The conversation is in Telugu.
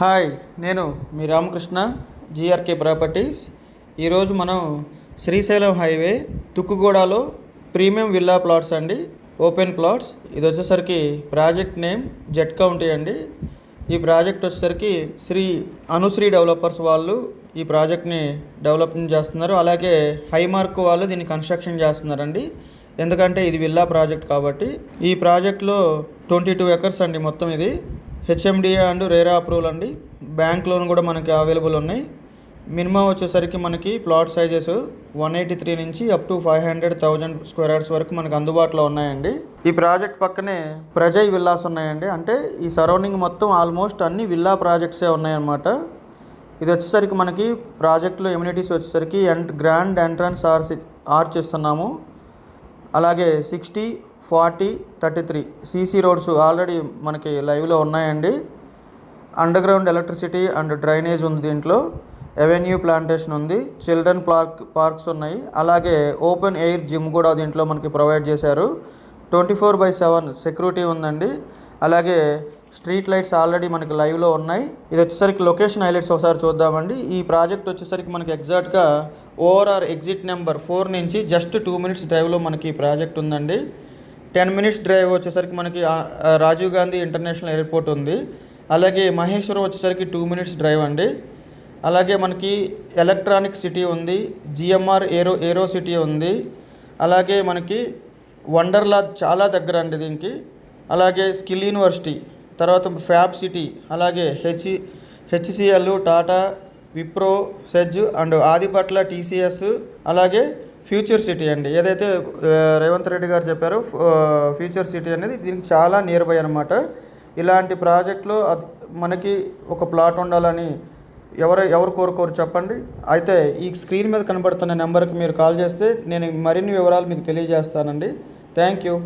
హాయ్, నేను మీ రామకృష్ణ, జిఆర్కే ప్రాపర్టీస్. ఈరోజు మనం శ్రీశైలం హైవే తుక్కుగూడలో ప్రీమియం విల్లా ప్లాట్స్ అండి, ఓపెన్ ప్లాట్స్. ఇది వచ్చేసరికి ప్రాజెక్ట్ నేమ్ జెట్ కౌంటీ అండి. ఈ ప్రాజెక్ట్ వచ్చేసరికి అనుశ్రీ డెవలపర్స్ వాళ్ళు ఈ ప్రాజెక్ట్ని డెవలప్మెంట్ చేస్తున్నారు. అలాగే హైమార్క్ వాళ్ళు దీన్ని కన్స్ట్రక్షన్ చేస్తున్నారండి. ఎందుకంటే ఇది విల్లా ప్రాజెక్ట్ కాబట్టి. ఈ ప్రాజెక్ట్లో 22 ఎకర్స్ అండి మొత్తం. ఇది హెచ్ఎండిఏ అండ్ రేరా అప్రూవల్ అండి. బ్యాంక్ లోన్ కూడా మనకి అవైలబుల్ ఉన్నాయి. మినిమం వచ్చేసరికి మనకి ప్లాట్ సైజెస్ 183 నుంచి అప్ టు 500,000 స్క్వేర్ యార్డ్స్ వరకు మనకు అందుబాటులో ఉన్నాయండి. ఈ ప్రాజెక్ట్ పక్కనే ప్రజయ్ విల్లాస్ ఉన్నాయండి. అంటే ఈ సరౌండింగ్ మొత్తం ఆల్మోస్ట్ అన్ని విల్లా ప్రాజెక్ట్సే ఉన్నాయన్నమాట. ఇది వచ్చేసరికి మనకి ప్రాజెక్ట్లో ఎమ్యూనిటీస్ వచ్చేసరికి గ్రాండ్ ఎంట్రన్స్ ఆర్చ్ ఇస్తున్నాము. అలాగే 60, 40, 33 సీసీ రోడ్స్ ఆల్రెడీ మనకి లైవ్లో ఉన్నాయండి. Under ground electricity and drainage ఉంది దీంట్లో. ఎవెన్యూ ప్లాంటేషన్ ఉంది. చిల్డ్రన్ పార్క్స్ ఉన్నాయి. అలాగే ఓపెన్ ఎయిర్ జిమ్ కూడా దీంట్లో మనకి ప్రొవైడ్ చేశారు. 24/7 సెక్యూరిటీ ఉందండి. అలాగే స్ట్రీట్ లైట్స్ ఆల్రెడీ మనకి లైవ్లో ఉన్నాయి. ఇది వచ్చేసరికి లొకేషన్ హైలైట్స్ ఒకసారి చూద్దామండి. ఈ ప్రాజెక్ట్ వచ్చేసరికి మనకి ఎగ్జాక్ట్గా ఓఆర్ఆర్ ఎగ్జిట్ నెంబర్ 4 నుంచి జస్ట్ 2 మినిట్స్ డ్రైవ్లో మనకి ఈ ప్రాజెక్ట్ ఉందండి. 10 మినిట్స్ డ్రైవ్ వచ్చేసరికి మనకి రాజీవ్ గాంధీ ఇంటర్నేషనల్ ఎయిర్పోర్ట్ ఉంది. అలాగే మహేశ్వరం వచ్చేసరికి 2 మినిట్స్ డ్రైవ్ అండి. అలాగే మనకి ఎలక్ట్రానిక్ సిటీ ఉంది. జిఎంఆర్ ఏరో సిటీ ఉంది. అలాగే మనకి వండర్లా చాలా దగ్గర అండి దీనికి. అలాగే స్కిల్ యూనివర్సిటీ, తర్వాత ఫ్యాబ్ సిటీ, అలాగే HCl, Tata, Wipro, SEZ and Adibatla TCS, అలాగే ఫ్యూచర్ సిటీ అండి. ఏదైతే రేవంత్ రెడ్డి గారు చెప్పారో ఫ్యూచర్ సిటీ అనేది దీనికి చాలా నియర్ బై అనమాట. ఇలాంటి ప్రాజెక్టులో మనకి ఒక ప్లాట్ ఉండాలని ఎవరు కోరుకోరు చెప్పండి. అయితే ఈ స్క్రీన్ మీద కనబడుతున్న నెంబర్కి మీరు కాల్ చేస్తే నేను మరిన్ని వివరాలు మీకు తెలియజేస్తానండి. Thank you.